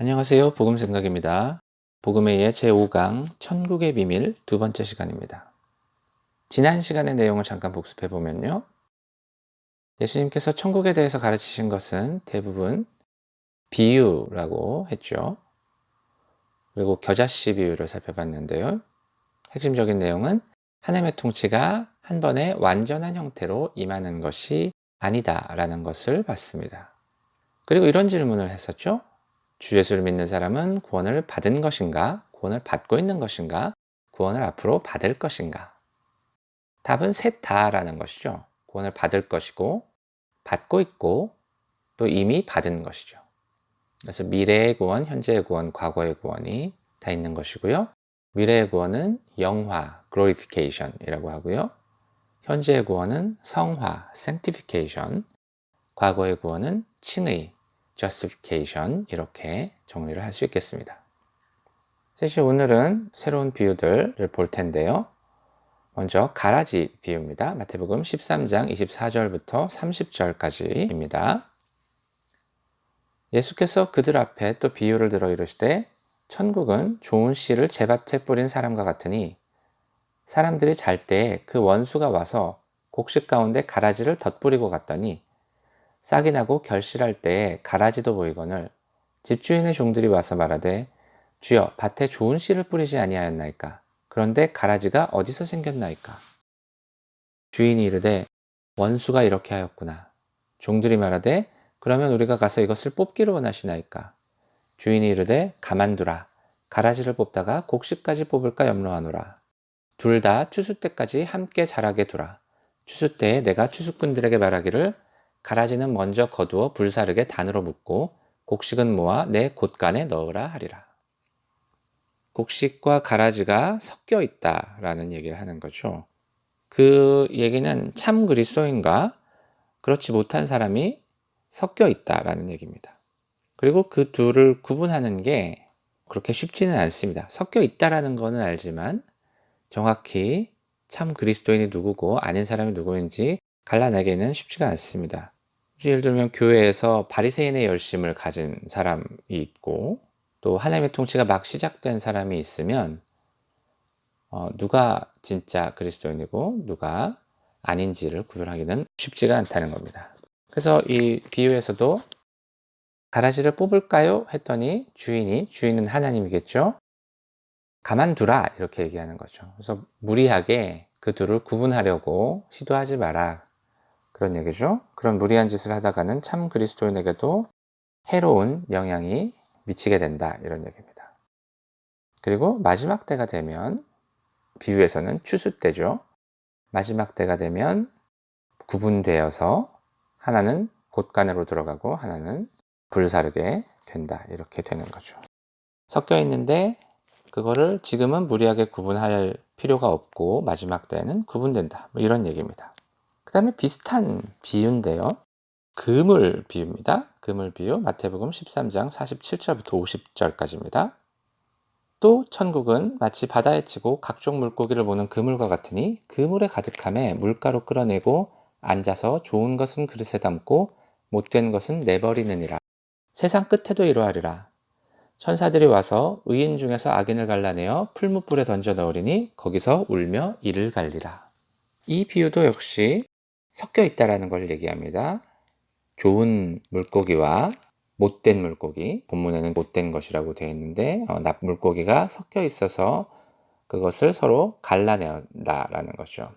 안녕하세요. 복음생각입니다. 복음회의 제5강 천국의 비밀 두 번째 시간입니다. 지난 시간의 내용을 잠깐 복습해 보면요. 예수님께서 천국에 대해서 가르치신 것은 대부분 비유라고 했죠. 그리고 겨자씨 비유를 살펴봤는데요. 핵심적인 내용은 하나님의 통치가 한 번에 완전한 형태로 임하는 것이 아니다라는 것을 봤습니다. 그리고 이런 질문을 했었죠. 주 예수를 믿는 사람은 구원을 받은 것인가? 구원을 받고 있는 것인가? 구원을 앞으로 받을 것인가? 답은 셋 다라는 것이죠. 구원을 받을 것이고, 받고 있고, 또 이미 받은 것이죠. 그래서 미래의 구원, 현재의 구원, 과거의 구원이 다 있는 것이고요. 미래의 구원은 영화, glorification이라고 하고요. 현재의 구원은 성화, sanctification, 과거의 구원은 칭의, justification 이렇게 정리를 할 수 있겠습니다. 사실 오늘은 새로운 비유들을 볼 텐데요. 먼저 가라지 비유입니다. 마태복음 13장 24절부터 30절까지입니다. 예수께서 그들 앞에 또 비유를 들어 이르시되 천국은 좋은 씨를 제밭에 뿌린 사람과 같으니 사람들이 잘 때에 그 원수가 와서 곡식 가운데 가라지를 덧뿌리고 갔더니 싹이 나고 결실할 때에 가라지도 보이거늘 집주인의 종들이 와서 말하되 주여 밭에 좋은 씨를 뿌리지 아니하였나이까? 그런데 가라지가 어디서 생겼나이까? 주인이 이르되 원수가 이렇게 하였구나. 종들이 말하되 그러면 우리가 가서 이것을 뽑기를 원하시나이까? 주인이 이르되 가만두라. 가라지를 뽑다가 곡식까지 뽑을까 염려하노라. 둘 다 추수 때까지 함께 자라게 두라. 추수 때에 내가 추수꾼들에게 말하기를 가라지는 먼저 거두어 불사르게 단으로 묶고 곡식은 모아 내 곳간에 넣으라 하리라. 곡식과 가라지가 섞여 있다라는 얘기를 하는 거죠. 그 얘기는 참 그리스도인과 그렇지 못한 사람이 섞여 있다라는 얘기입니다. 그리고 그 둘을 구분하는 게 그렇게 쉽지는 않습니다. 섞여 있다라는 거는 알지만 정확히 참 그리스도인이 누구고 아닌 사람이 누구인지 갈라내기는 쉽지가 않습니다. 예를 들면 교회에서 바리새인의 열심을 가진 사람이 있고 또 하나님의 통치가 막 시작된 사람이 있으면 누가 진짜 그리스도인이고 누가 아닌지를 구별하기는 쉽지가 않다는 겁니다. 그래서 이 비유에서도 가라지를 뽑을까요? 했더니 주인은 하나님이겠죠? 가만두라 이렇게 얘기하는 거죠. 그래서 무리하게 그 둘을 구분하려고 시도하지 마라 그런 얘기죠. 그런 무리한 짓을 하다가는 참 그리스도인에게도 해로운 영향이 미치게 된다 이런 얘기입니다. 그리고 마지막 때가 되면 비유에서는 추수 때죠. 마지막 때가 되면 구분되어서 하나는 곳간으로 들어가고 하나는 불사르게 된다 이렇게 되는 거죠. 섞여 있는데 그거를 지금은 무리하게 구분할 필요가 없고 마지막 때는 구분된다 뭐 이런 얘기입니다. 그 다음에 비슷한 비유인데요. 그물 비유입니다. 그물 비유 마태복음 13장 47절부터 50절까지입니다. 또 천국은 마치 바다에 치고 각종 물고기를 모는 그물과 같으니 그물에 가득함에 물가로 끌어내고 앉아서 좋은 것은 그릇에 담고 못된 것은 내버리느니라. 세상 끝에도 이러하리라. 천사들이 와서 의인 중에서 악인을 갈라내어 풀무불에 던져 넣으리니 거기서 울며 이를 갈리라. 이 비유도 역시 섞여 있다라는 걸 얘기합니다. 좋은 물고기와 못된 물고기, 본문에는 못된 것이라고 되어 있는데 물고기가 섞여 있어서 그것을 서로 갈라낸다라는 거죠.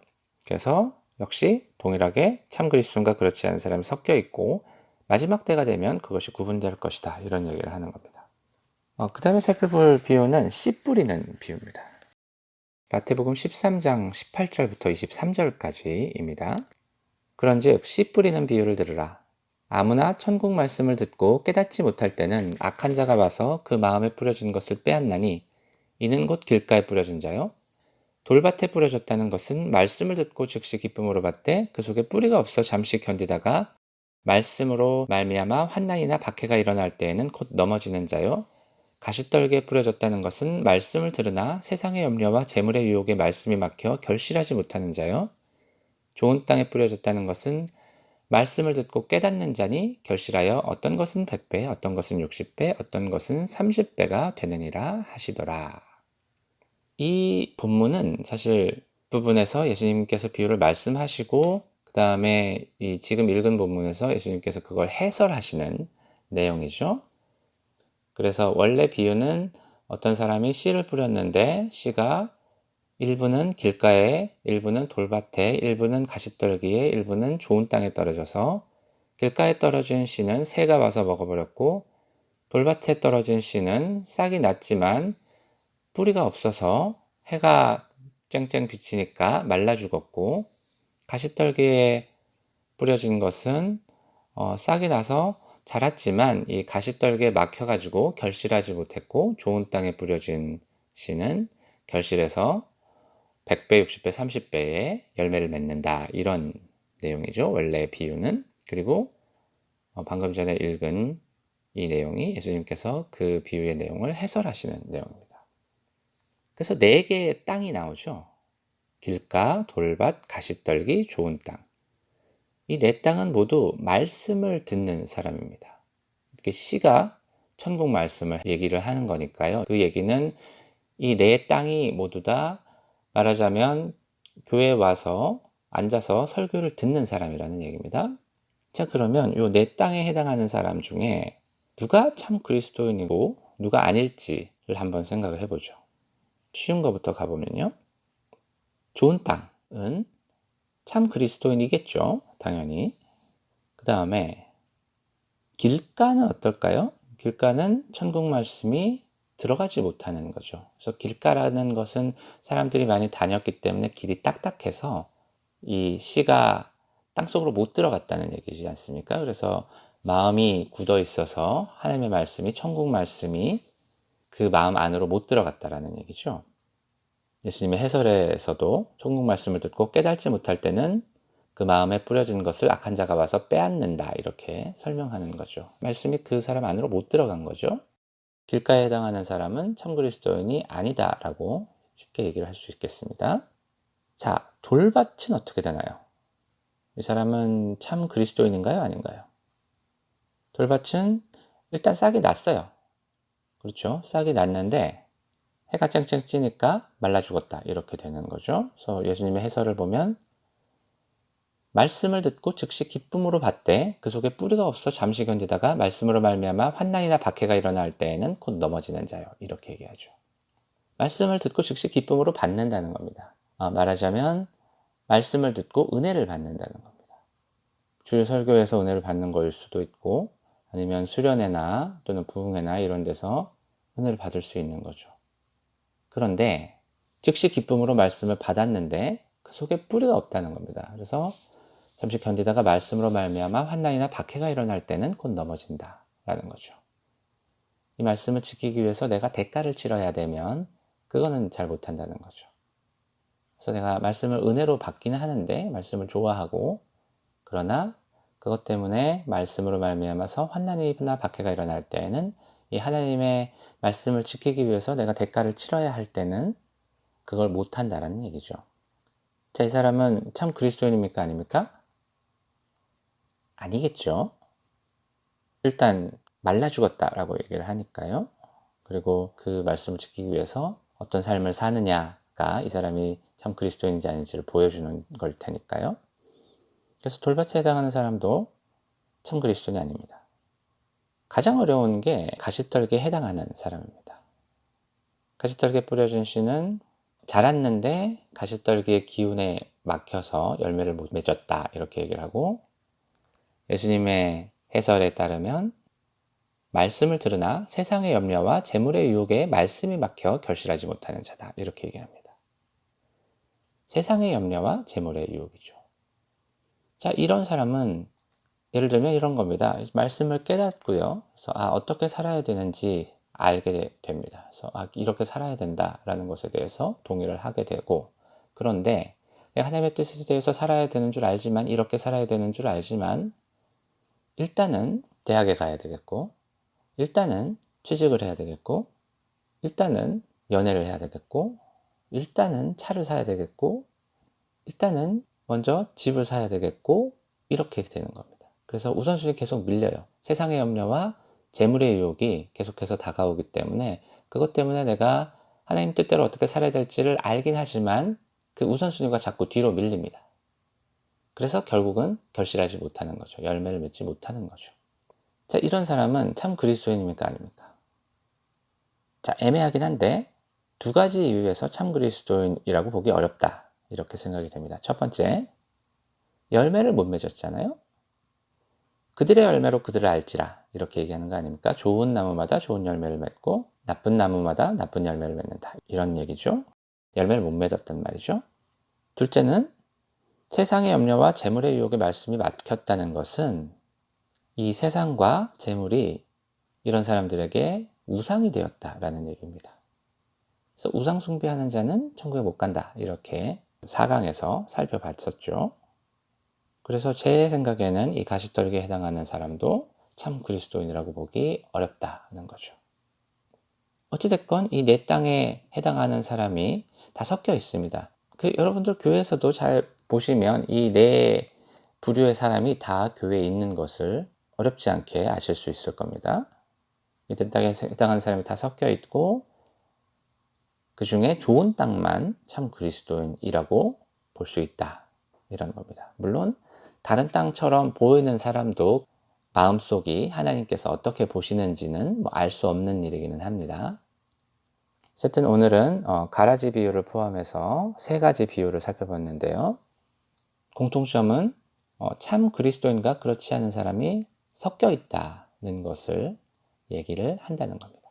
그래서 역시 동일하게 참 그리스도인과 그렇지 않은 사람이 섞여 있고 마지막 때가 되면 그것이 구분될 것이다 이런 얘기를 하는 겁니다. 그 다음에 살펴볼 비유는 씨 뿌리는 비유입니다. 마태복음 13장 18절부터 23절까지입니다. 그런즉 씨 뿌리는 비유를 들으라. 아무나 천국 말씀을 듣고 깨닫지 못할 때는 악한 자가 와서 그 마음에 뿌려진 것을 빼앗나니 이는 곧 길가에 뿌려진 자요. 돌밭에 뿌려졌다는 것은 말씀을 듣고 즉시 기쁨으로 받되 그 속에 뿌리가 없어 잠시 견디다가 말씀으로 말미암아 환난이나 박해가 일어날 때에는 곧 넘어지는 자요. 가시떨기에 뿌려졌다는 것은 말씀을 들으나 세상의 염려와 재물의 유혹에 말씀이 막혀 결실하지 못하는 자요. 좋은 땅에 뿌려졌다는 것은 말씀을 듣고 깨닫는 자니 결실하여 어떤 것은 100배, 어떤 것은 60배, 어떤 것은 30배가 되느니라 하시더라. 이 본문은 사실 부분에서 예수님께서 비유를 말씀하시고 그 다음에 이 지금 읽은 본문에서 예수님께서 그걸 해설하시는 내용이죠. 그래서 원래 비유는 어떤 사람이 씨를 뿌렸는데 씨가 일부는 길가에, 일부는 돌밭에, 일부는 가시떨기에, 일부는 좋은 땅에 떨어져서 길가에 떨어진 씨는 새가 와서 먹어버렸고 돌밭에 떨어진 씨는 싹이 났지만 뿌리가 없어서 해가 쨍쨍 비치니까 말라 죽었고 가시떨기에 뿌려진 것은 싹이 나서 자랐지만 이 가시떨기에 막혀가지고 결실하지 못했고 좋은 땅에 뿌려진 씨는 결실해서 100배, 60배, 30배의 열매를 맺는다. 이런 내용이죠. 원래 비유는. 그리고 방금 전에 읽은 이 내용이 예수님께서 그 비유의 내용을 해설하시는 내용입니다. 그래서 4개의 땅이 나오죠. 길가, 돌밭, 가시떨기, 좋은 땅. 이 4땅은 모두 말씀을 듣는 사람입니다. 이렇게 씨가 천국 말씀을 얘기를 하는 거니까요. 그 얘기는 이 4땅이 모두 다 말하자면 교회에 와서 앉아서 설교를 듣는 사람이라는 얘기입니다. 자, 그러면 요 4땅에 해당하는 사람 중에 누가 참 그리스도인이고 누가 아닐지를 한번 생각을 해보죠. 쉬운 거부터 가보면요. 좋은 땅은 참 그리스도인이겠죠. 당연히. 그 다음에 길가는 어떨까요? 길가는 천국 말씀이 들어가지 못하는 거죠. 그래서 길가라는 것은 사람들이 많이 다녔기 때문에 길이 딱딱해서 이 씨가 땅속으로 못 들어갔다는 얘기지 않습니까? 그래서 마음이 굳어 있어서 하나님의 말씀이, 천국 말씀이 그 마음 안으로 못 들어갔다라는 얘기죠. 예수님의 해설에서도 천국 말씀을 듣고 깨닫지 못할 때는 그 마음에 뿌려진 것을 악한 자가 와서 빼앗는다, 이렇게 설명하는 거죠. 말씀이 그 사람 안으로 못 들어간 거죠. 길가에 해당하는 사람은 참 그리스도인이 아니다라고 쉽게 얘기를 할 수 있겠습니다. 자, 돌밭은 어떻게 되나요? 이 사람은 참 그리스도인인가요? 아닌가요? 돌밭은 일단 싹이 났어요. 그렇죠? 싹이 났는데 해가 쨍쨍 찌니까 말라 죽었다, 이렇게 되는 거죠. 그래서 예수님의 해설을 보면 말씀을 듣고 즉시 기쁨으로 받되 그 속에 뿌리가 없어 잠시 견디다가 말씀으로 말미암아 환난이나 박해가 일어날 때에는 곧 넘어지는 자요, 이렇게 얘기하죠. 말씀을 듣고 즉시 기쁨으로 받는다는 겁니다. 말하자면 말씀을 듣고 은혜를 받는다는 겁니다. 주일 설교에서 은혜를 받는 거일 수도 있고 아니면 수련회나 또는 부흥회나 이런 데서 은혜를 받을 수 있는 거죠. 그런데 즉시 기쁨으로 말씀을 받았는데 그 속에 뿌리가 없다는 겁니다. 그래서 잠시 견디다가 말씀으로 말미암아 환난이나 박해가 일어날 때는 곧 넘어진다라는 거죠. 이 말씀을 지키기 위해서 내가 대가를 치러야 되면 그거는 잘 못한다는 거죠. 그래서 내가 말씀을 은혜로 받기는 하는데 말씀을 좋아하고 그러나 그것 때문에 말씀으로 말미암아서 환난이나 박해가 일어날 때에는 이 하나님의 말씀을 지키기 위해서 내가 대가를 치러야 할 때는 그걸 못한다라는 얘기죠. 자, 이 사람은 참 그리스도인입니까? 아닙니까? 아니겠죠. 일단 말라 죽었다라고 얘기를 하니까요. 그리고 그 말씀을 지키기 위해서 어떤 삶을 사느냐가 이 사람이 참 그리스도인인지 아닌지를 보여주는 걸 테니까요. 그래서 돌밭에 해당하는 사람도 참 그리스도인이 아닙니다. 가장 어려운 게 가시떨기에 해당하는 사람입니다. 가시떨기에 뿌려진 씨는 자랐는데 가시떨기의 기운에 막혀서 열매를 못 맺었다, 이렇게 얘기를 하고, 예수님의 해설에 따르면 말씀을 들으나 세상의 염려와 재물의 유혹에 말씀이 막혀 결실하지 못하는 자다, 이렇게 얘기합니다. 세상의 염려와 재물의 유혹이죠. 자, 이런 사람은 예를 들면 이런 겁니다. 말씀을 깨닫고요. 그래서 어떻게 살아야 되는지 알게 됩니다. 그래서 이렇게 살아야 된다라는 것에 대해서 동의를 하게 되고, 그런데 내가 하나님의 뜻에 대해서 살아야 되는 줄 알지만, 이렇게 살아야 되는 줄 알지만 일단은 대학에 가야 되겠고, 일단은 취직을 해야 되겠고, 일단은 연애를 해야 되겠고, 일단은 차를 사야 되겠고, 일단은 먼저 집을 사야 되겠고, 이렇게 되는 겁니다. 그래서 우선순위 계속 밀려요. 세상의 염려와 재물의 유혹이 계속해서 다가오기 때문에 그것 때문에 내가 하나님 뜻대로 어떻게 살아야 될지를 알긴 하지만 그 우선순위가 자꾸 뒤로 밀립니다. 그래서 결국은 결실하지 못하는 거죠. 열매를 맺지 못하는 거죠. 자, 이런 사람은 참 그리스도인입니까? 아닙니까? 자, 애매하긴 한데 두 가지 이유에서 참 그리스도인이라고 보기 어렵다. 이렇게 생각이 됩니다. 첫 번째, 열매를 못 맺었잖아요. 그들의 열매로 그들을 알지라 이렇게 얘기하는 거 아닙니까? 좋은 나무마다 좋은 열매를 맺고 나쁜 나무마다 나쁜 열매를 맺는다. 이런 얘기죠. 열매를 못 맺었단 말이죠. 둘째는 세상의 염려와 재물의 유혹의 말씀이 막혔다는 것은 이 세상과 재물이 이런 사람들에게 우상이 되었다라는 얘기입니다. 그래서 우상 숭배하는 자는 천국에 못 간다. 이렇게 4강에서 살펴봤었죠. 그래서 제 생각에는 이 가시떨기에 해당하는 사람도 참 그리스도인이라고 보기 어렵다는 거죠. 어찌됐건 이 네 땅에 해당하는 사람이 다 섞여 있습니다. 여러분들 교회에서도 잘 보시면 이 네 부류의 사람이 다 교회에 있는 것을 어렵지 않게 아실 수 있을 겁니다. 이 네 땅에 해당하는 사람이 다 섞여 있고 그 중에 좋은 땅만 참 그리스도인이라고 볼 수 있다. 이런 겁니다. 물론 다른 땅처럼 보이는 사람도 마음속이 하나님께서 어떻게 보시는지는 알 수 없는 일이기는 합니다. 어쨌든 오늘은 가라지 비유를 포함해서 세 가지 비유를 살펴봤는데요. 공통점은 참 그리스도인과 그렇지 않은 사람이 섞여 있다는 것을 얘기를 한다는 겁니다.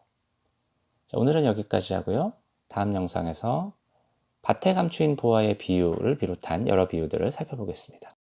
자, 오늘은 여기까지 하고요. 다음 영상에서 밭에 감추인 보화의 비유를 비롯한 여러 비유들을 살펴보겠습니다.